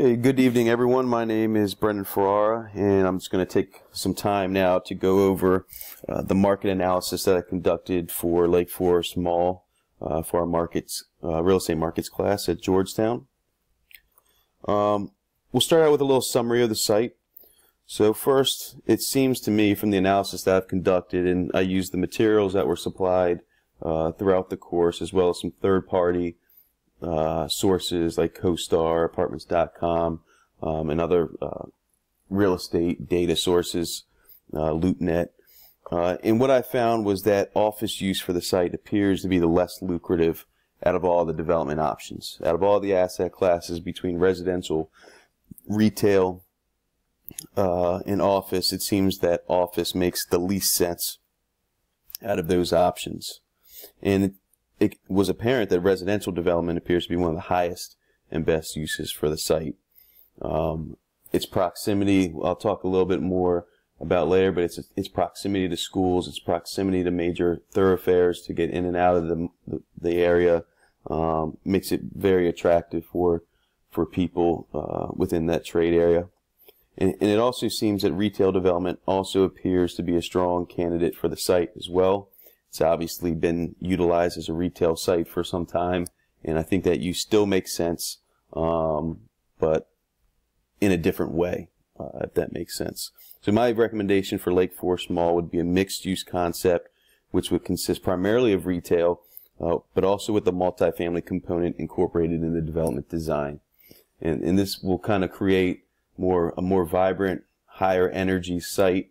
Okay, good evening everyone. My name is Brendan Ferrara, and I'm just going to take some time now to go over the market analysis that I conducted for Lake Forest Mall for our markets, real estate markets class at Georgetown. We'll start out with a little summary of the site. So first, it seems to me from the analysis that I've conducted, and I used the materials that were supplied throughout the course, as well as some third-party sources like CoStar, Apartments.com, and other real estate data sources, LoopNet. And what I found was that office use for the site appears to be the less lucrative out of all the development options. Out of all the asset classes between residential, retail, and office, it seems that office makes the least sense out of those options. And it was apparent that residential development appears to be one of the highest and best uses for the site. Its proximity, I'll talk a little bit more about later, but its proximity to schools, its proximity to major thoroughfares to get in and out of the area makes it very attractive for people within that trade area. And it also seems that retail development also appears to be a strong candidate for the site as well. It's obviously been utilized as a retail site for some time, and I think that use still makes sense, but in a different way, if that makes sense. So my recommendation for Lake Forest Mall would be a mixed-use concept, which would consist primarily of retail, but also with the multifamily component incorporated in the development design. And this will kind of create a more vibrant, higher energy site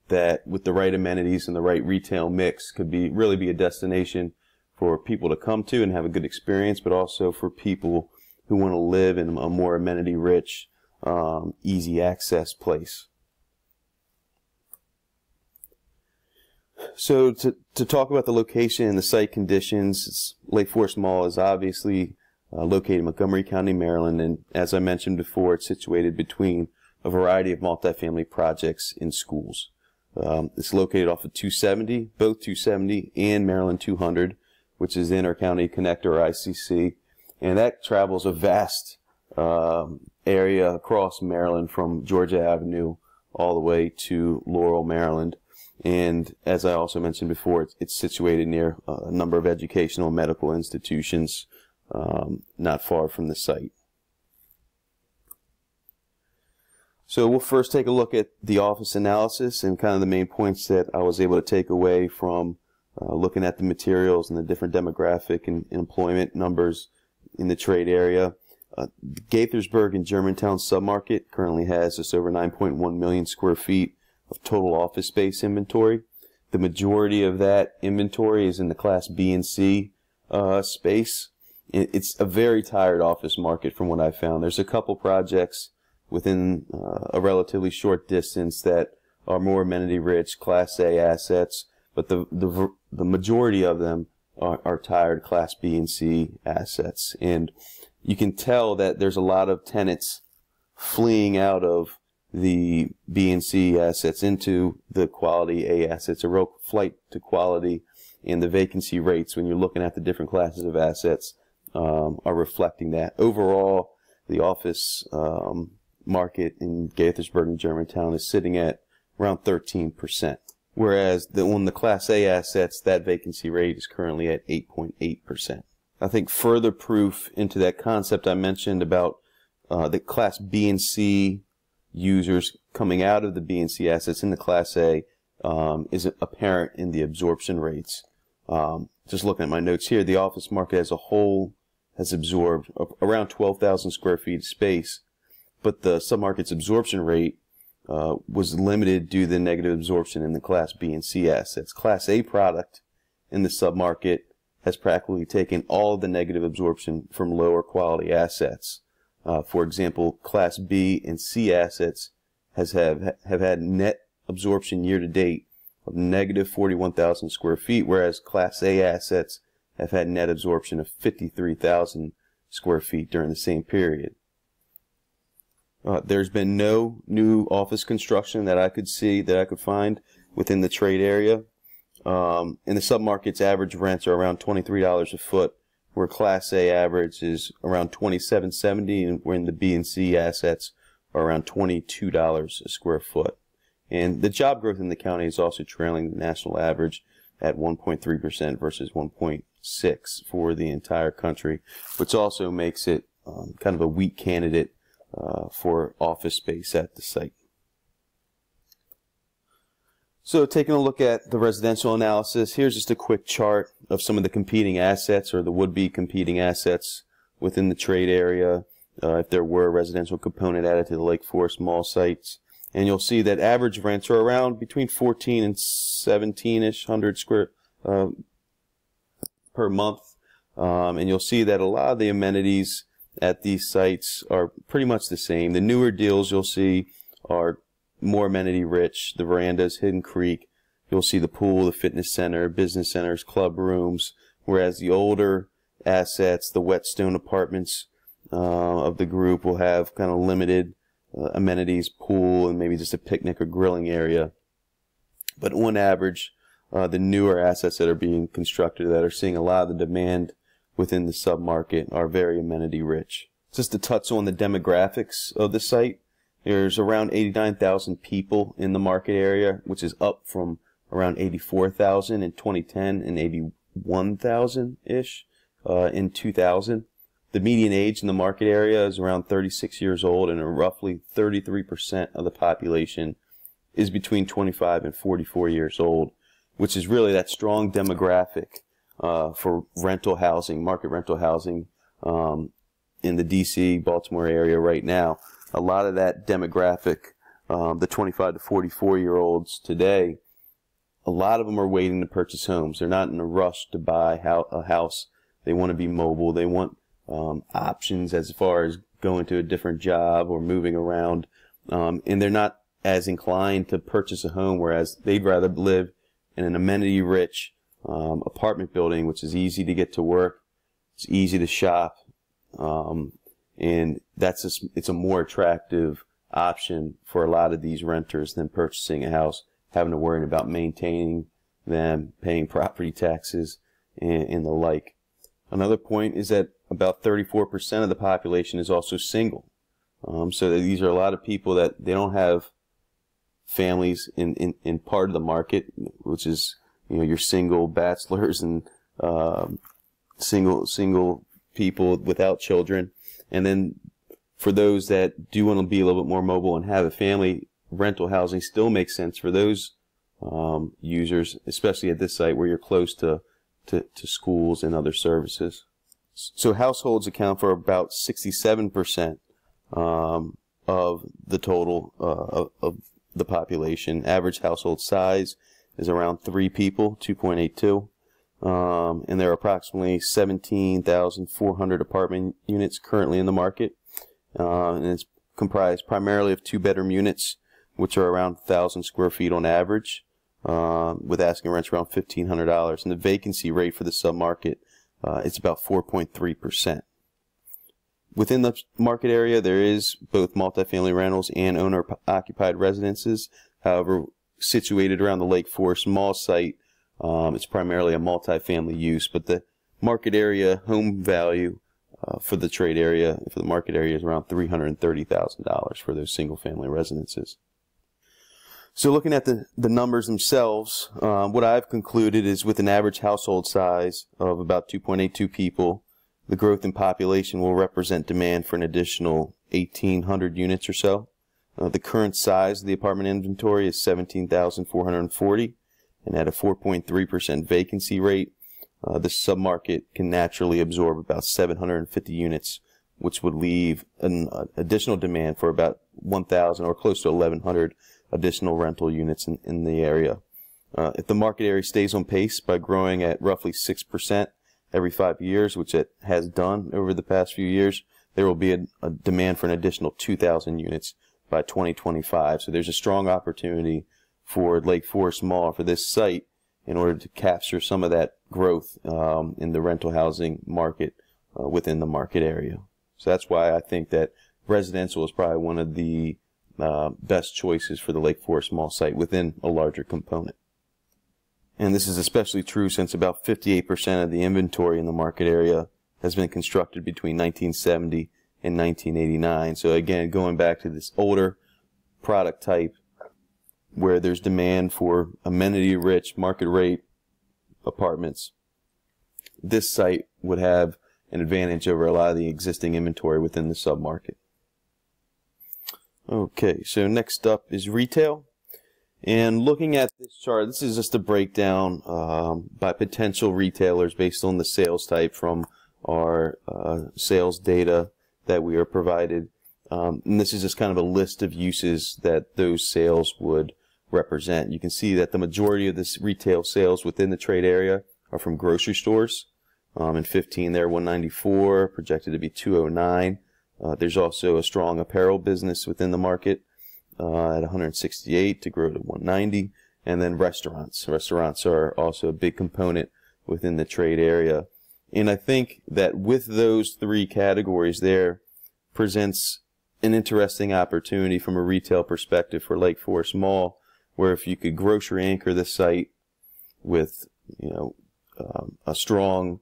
that with the right amenities and the right retail mix could really be a destination for people to come to and have a good experience, but also for people who want to live in a more amenity rich, easy access place. So to talk about the location and the site conditions, Lake Forest Mall is obviously located in Montgomery County, Maryland, and as I mentioned before, it's situated between a variety of multifamily projects in schools. It's located off of 270, both 270 and Maryland 200, which is the Inter-County Connector, or ICC, and that travels a vast area across Maryland from Georgia Avenue all the way to Laurel, Maryland. And as I also mentioned before, it's situated near a number of educational and medical institutions not far from the site. So we'll first take a look at the office analysis and kind of the main points that I was able to take away from looking at the materials and the different demographic and employment numbers in the trade area. Gaithersburg and Germantown submarket currently has just over 9.1 million square feet of total office space inventory. The majority of that inventory is in the Class B and C space. It's a very tired office market from what I found. There's a couple projects within a relatively short distance that are more amenity rich Class A assets, but the majority of them are tired Class B and C assets. And you can tell that there's a lot of tenants fleeing out of the B and C assets into the quality A assets, a real flight to quality, and the vacancy rates when you're looking at the different classes of assets are reflecting that. Overall, the office market in Gaithersburg and Germantown is sitting at around 13%, whereas on the Class A assets, that vacancy rate is currently at 8.8%. I think further proof into that concept I mentioned about the Class B and C users coming out of the B and C assets in the Class A is apparent in the absorption rates. Just looking at my notes here, the office market as a whole has absorbed around 12,000 square feet of space, but the submarket's absorption rate was limited due to the negative absorption in the Class B and C assets. Class A product in the submarket has practically taken all of the negative absorption from lower quality assets. For example, Class B and C assets have had net absorption year to date of negative 41,000 square feet, whereas Class A assets have had net absorption of 53,000 square feet during the same period. There's been no new office construction that I could find within the trade area. In the submarket's average rents are around $23 a foot, where Class A average is around $27.70, and when the B and C assets are around $22 a square foot. And the job growth in the county is also trailing the national average at 1.3% versus 1.6% for the entire country, which also makes it kind of a weak candidate for office space at the site. So taking a look at the residential analysis, here's just a quick chart of some of the competing assets, or the would-be competing assets within the trade area, if there were a residential component added to the Lake Forest Mall sites. And you'll see that average rents are around between 14 and 17-ish hundred square per month. And you'll see that a lot of the amenities at these sites are pretty much the same. The newer deals you'll see are more amenity rich. The verandas, Hidden Creek, you'll see the pool, the fitness center, business centers, club rooms, whereas the older assets, the Whetstone apartments of the group, will have kind of limited amenities, pool, and maybe just a picnic or grilling area. But on average, the newer assets that are being constructed, that are seeing a lot of the demand within the submarket, are very amenity rich. Just to touch on the demographics of the site, there's around 89,000 people in the market area, which is up from around 84,000 in 2010 and 81,000-ish in 2000. The median age in the market area is around 36 years old, and roughly 33% of the population is between 25 and 44 years old, which is really that strong demographic for rental housing, market rental housing in the DC, Baltimore area right now. A lot of that demographic, the 25 to 44-year-olds today, a lot of them are waiting to purchase homes. They're not in a rush to buy a house. They want to be mobile. They want options as far as going to a different job or moving around. And they're not as inclined to purchase a home, whereas they'd rather live in an amenity-rich apartment building, which is easy to get to work, it's easy to shop, and it's a more attractive option for a lot of these renters than purchasing a house, having to worry about maintaining them, paying property taxes, and the like. Another point is that about 34% of the population is also single. So these are a lot of people that they don't have families in part of the market, which is, your single bachelors and single people without children. And then for those that do want to be a little bit more mobile and have a family, rental housing still makes sense for those users, especially at this site where you're close to schools and other services. So households account for about 67% of the total of the population. Average household size is around 3 people, 2.82. And there are approximately 17,400 apartment units currently in the market. And it's comprised primarily of 2-bedroom units, which are around 1,000 square feet on average, with asking rents around $1,500. And the vacancy rate for the submarket, it's about 4.3%. Within the market area, there is both multifamily rentals and owner-occupied residences. However, situated around the Lake Forest Mall site, it's primarily a multifamily use, but the market area home value for the trade area, for the market area, is around $330,000 for those single-family residences. So looking at the numbers themselves, what I've concluded is with an average household size of about 2.82 people, the growth in population will represent demand for an additional 1,800 units or so. The current size of the apartment inventory is 17,440, and at a 4.3% vacancy rate, the submarket can naturally absorb about 750 units, which would leave an additional demand for about 1,000 or close to 1,100 additional rental units in the area. If the market area stays on pace by growing at roughly 6% every 5 years, which it has done over the past few years, there will be a demand for an additional 2,000 units by 2025. So there's a strong opportunity for Lake Forest Mall, for this site, in order to capture some of that growth in the rental housing market within the market area. So that's why I think that residential is probably one of the best choices for the Lake Forest Mall site within a larger component. And this is especially true since about 58% of the inventory in the market area has been constructed between 1970 and 1989. So again, going back to this older product type where there's demand for amenity-rich, market-rate apartments, this site would have an advantage over a lot of the existing inventory within the submarket. Okay, so next up is retail. And looking at this chart, this is just a breakdown by potential retailers based on the sales type from our sales data that we are provided. And this is just kind of a list of uses that those sales would represent. You can see that the majority of this retail sales within the trade area are from grocery stores. In 15 there, 194, projected to be 209. There's also a strong apparel business within the market at 168 to grow to 190. And then restaurants. Restaurants are also a big component within the trade area. And I think that with those three categories there presents an interesting opportunity from a retail perspective for Lake Forest Mall, where if you could grocery anchor the site with, a strong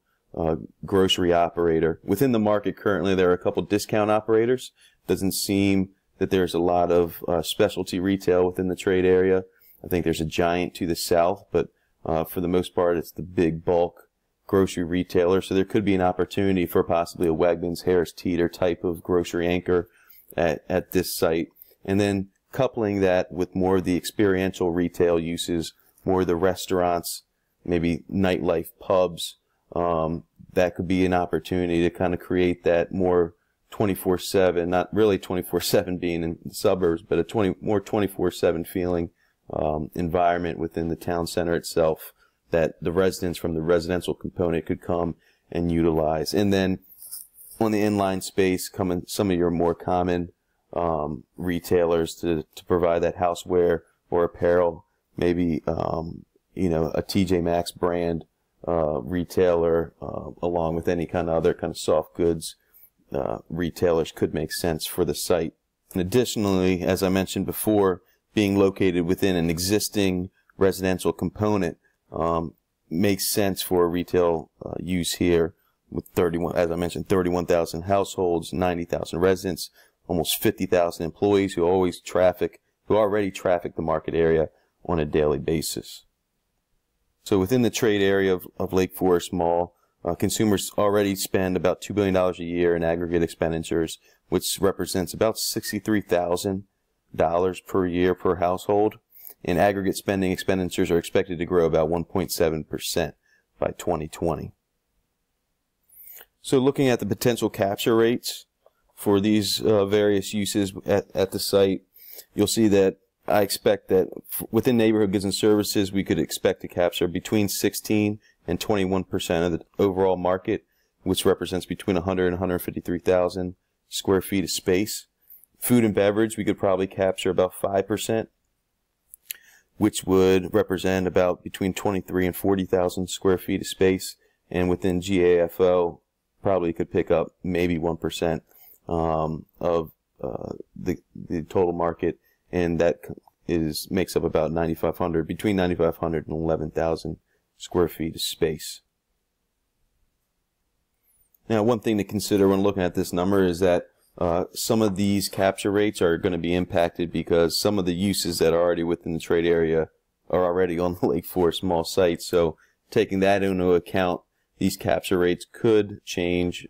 grocery operator. Within the market currently, there are a couple discount operators. Doesn't seem that there's a lot of specialty retail within the trade area. I think there's a Giant to the south, but for the most part, it's the big bulk grocery retailer. So there could be an opportunity for possibly a Wegmans, Harris Teeter type of grocery anchor at this site. And then coupling that with more of the experiential retail uses, more of the restaurants, maybe nightlife pubs, that could be an opportunity to kind of create that more 24/7, not really 24/7 being in the suburbs, but a more 24/7 feeling environment within the town center itself that the residents from the residential component could come and utilize. And then on the inline space, come in some of your more common retailers to provide that houseware or apparel, maybe a TJ Maxx brand retailer, along with any kind of other kind of soft goods retailers could make sense for the site. And additionally, as I mentioned before, being located within an existing residential component makes sense for retail use here with 31,000 households, 90,000 residents, almost 50,000 employees who already traffic the market area on a daily basis. So within the trade area of Lake Forest Mall, consumers already spend about $2 billion a year in aggregate expenditures, which represents about $63,000 per year per household. And aggregate spending expenditures are expected to grow about 1.7% by 2020. So looking at the potential capture rates for these various uses at the site, you'll see that I expect that within neighborhood goods and services, we could expect to capture between 16 and 21% of the overall market, which represents between 100 and 153,000 square feet of space. Food and beverage, we could probably capture about 5%, which would represent about between 23 and 40,000 square feet of space. And within GAFO, probably could pick up maybe 1% of the total market, and that makes up about between 9,500 and 11,000 square feet of space. Now, one thing to consider when looking at this number is that some of these capture rates are going to be impacted because some of the uses that are already within the trade area are already on the Lake Forest Mall site. So taking that into account, these capture rates could change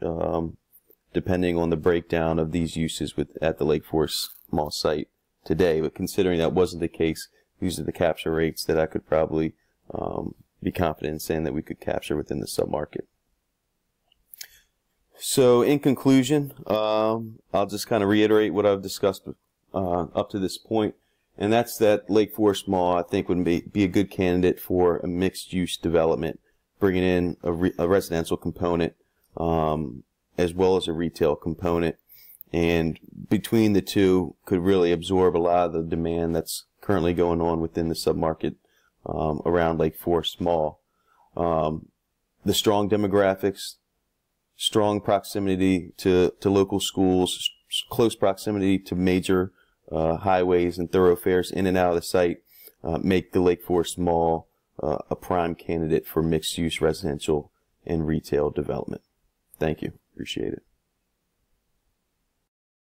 depending on the breakdown of these uses at the Lake Forest Mall site today. But considering that wasn't the case, these are the capture rates that I could probably be confident in saying that we could capture within the submarket. So in conclusion, I'll just kind of reiterate what I've discussed up to this point, and that's that Lake Forest Mall, I think, would be a good candidate for a mixed-use development, bringing in a residential component as well as a retail component, and between the two could really absorb a lot of the demand that's currently going on within the submarket around Lake Forest Mall. The strong demographics, strong proximity to local schools, close proximity to major highways and thoroughfares in and out of the site make the Lake Forest Mall a prime candidate for mixed-use residential and retail development. Thank you. Appreciate it.